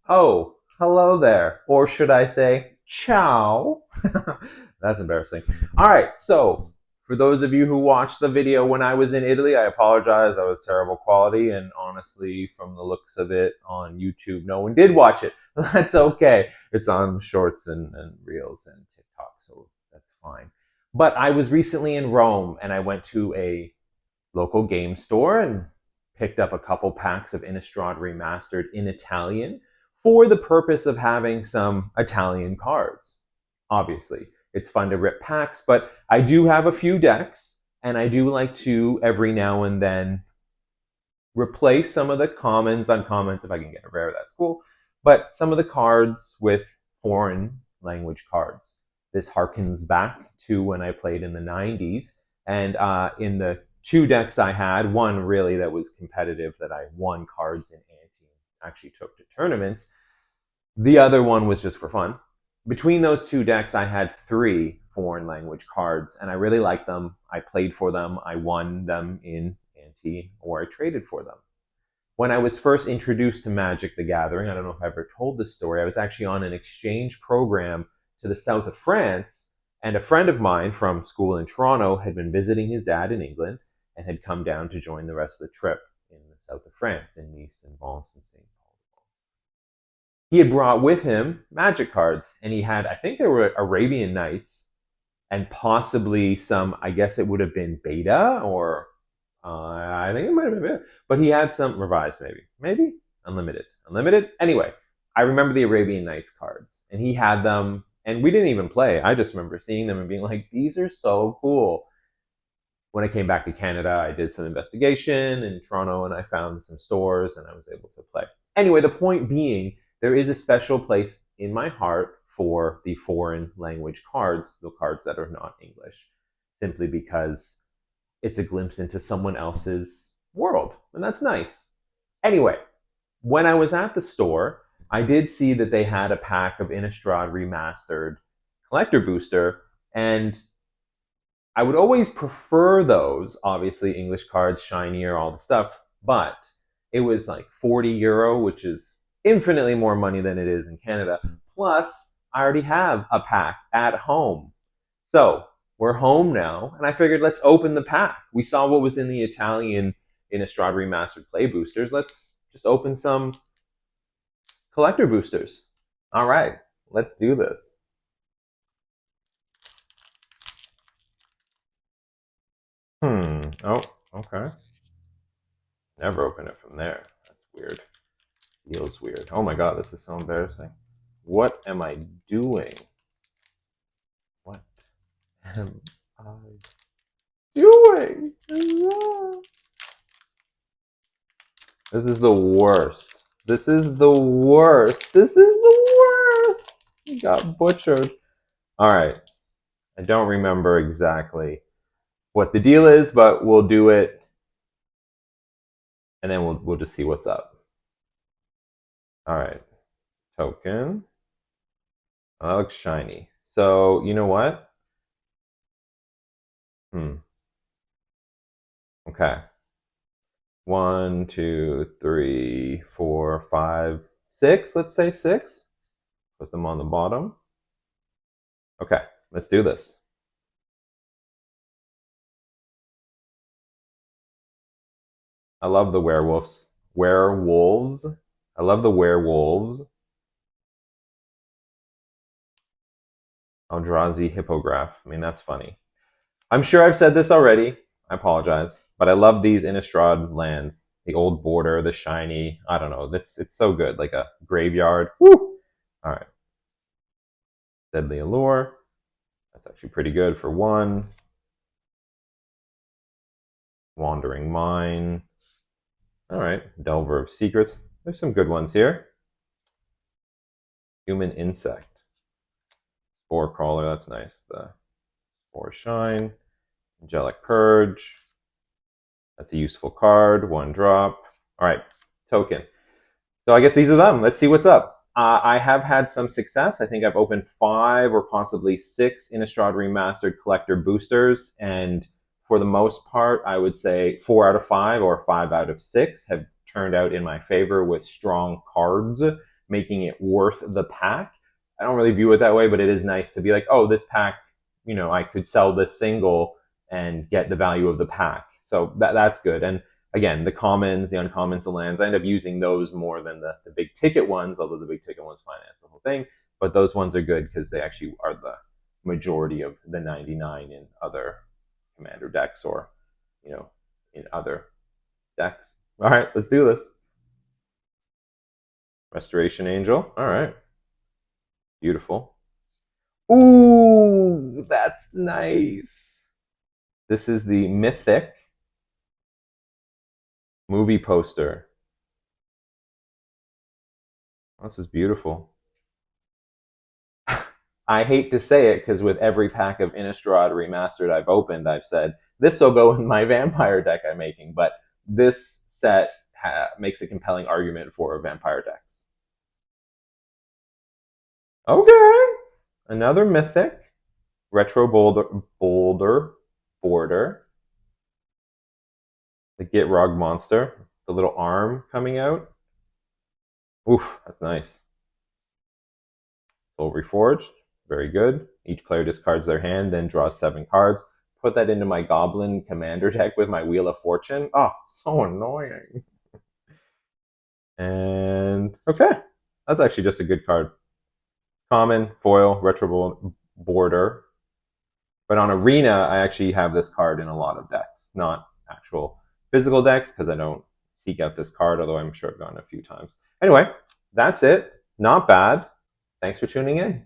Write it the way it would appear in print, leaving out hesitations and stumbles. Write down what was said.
Oh, hello there. Or should I say, ciao? That's embarrassing. All right, so for those of you who watched the video when I was in Italy, I apologize. That was terrible quality, and honestly, from the looks of it on YouTube, no one did watch it. That's okay. It's on shorts and reels and TikTok, so that's fine. But I was recently in Rome, and I went to a local game store and picked up a couple packs of Innistrad Remastered in Italian for the purpose of having some Italian cards. Obviously, it's fun to rip packs, but I do have a few decks, and I do like to every now and then replace some of the commons, uncommons. If I can get a rare, that's cool. But some of the cards with foreign language cards. This harkens back to when I played in the 90s. And in the two decks I had, one really that was competitive that I won cards in ante, actually took to tournaments. The other one was just for fun. Between those two decks, I had three foreign language cards, and I really liked them. I played for them. I won them in ante, or I traded for them. When I was first introduced to Magic the Gathering, I don't know if I ever told this story, I was actually on an exchange program to the south of France, and a friend of mine from school in Toronto had been visiting his dad in England and had come down to join the rest of the trip in the south of France, in Nice and Vence and St. Paul. He had brought with him Magic cards, and he had, I think there were Arabian Nights and possibly some, I guess it would have been beta or I think it might have been, but he had some revised, maybe unlimited. Anyway, I remember the Arabian Nights cards, and he had them, and we didn't even play. I just remember seeing them and being like, "These are so cool." When I came back to Canada, I did some investigation in Toronto, and I found some stores, and I was able to play. Anyway, the point being, there is a special place in my heart for the foreign language cards, the cards that are not English, simply because it's a glimpse into someone else's world, and that's nice. Anyway, when I was at the store, I did see that they had a pack of Innistrad Remastered collector booster, and I would always prefer those, obviously, English cards, shinier, all the stuff, but it was like €40, which is infinitely more money than it is in Canada. Plus, I already have a pack at home. So we're home now, and I figured let's open the pack. We saw what was in the Italian Innistrad Remastered Play boosters. Let's just open some collector boosters. All right, let's do this. Oh, okay. Never open it from there. That's weird. Feels weird. Oh my god, this is so embarrassing. What am I doing? What am I doing? This is the worst. This is the worst. This is the worst. I got butchered. All right. I don't remember exactly what the deal is, but we'll do it, and then we'll just see what's up. All right. Token. Oh, that looks shiny. So you know what? Okay. 1, 2, 3, 4, 5, 6. Let's say 6. Put them on the bottom. Okay, let's do this. I love the werewolves. Werewolves. I love the werewolves. Eldrazi hippogriff. I mean, that's funny. I'm sure I've said this already. I apologize. But I love these Innistrad lands. The old border, the shiny. I don't know. It's so good. Like a graveyard. Woo! All right. Deadly Allure. That's actually pretty good for 1. Wandering Mine. All right. Delver of Secrets. There's some good ones here. Human Insect. Spore Crawler. That's nice. The Spore Shine. Angelic Purge. That's a useful card. 1 drop. All right. Token. So I guess these are them. Let's see what's up. I have had some success. I think I've opened 5 or possibly 6 Innistrad Remastered collector boosters, and for the most part, I would say 4 out of 5 or 5 out of 6 have turned out in my favor with strong cards. making it worth the pack. I don't really view it that way, but it is nice to be like, oh, this pack, I could sell this single and get the value of the pack. So that's good. And again, the commons, the uncommons, the lands, I end up using those more than the big ticket ones, although the big ticket ones finance the whole thing. But those ones are good because they actually are the majority of the 99 in other commander decks or, in other decks. All right, let's do this. Restoration Angel. All right. Beautiful. Ooh, that's nice. This is the Mythic movie poster. This is beautiful. I hate to say it because with every pack of Innistrad Remastered I've opened, I've said, this will go in my vampire deck I'm making. But this set makes a compelling argument for vampire decks. Okay. Another Mythic. Retro Border. The Gitrog monster. The little arm coming out. Oof, that's nice. Soul Reforged. Very good. Each player discards their hand, then draws 7 cards. Put that into my Goblin Commander deck with my Wheel of Fortune. Oh, so annoying. And okay, that's actually just a good card. Common, foil, retro border. But on Arena, I actually have this card in a lot of decks, not actual physical decks, because I don't seek out this card, although I'm sure I've gotten a few times. Anyway, that's it. Not bad. Thanks for tuning in.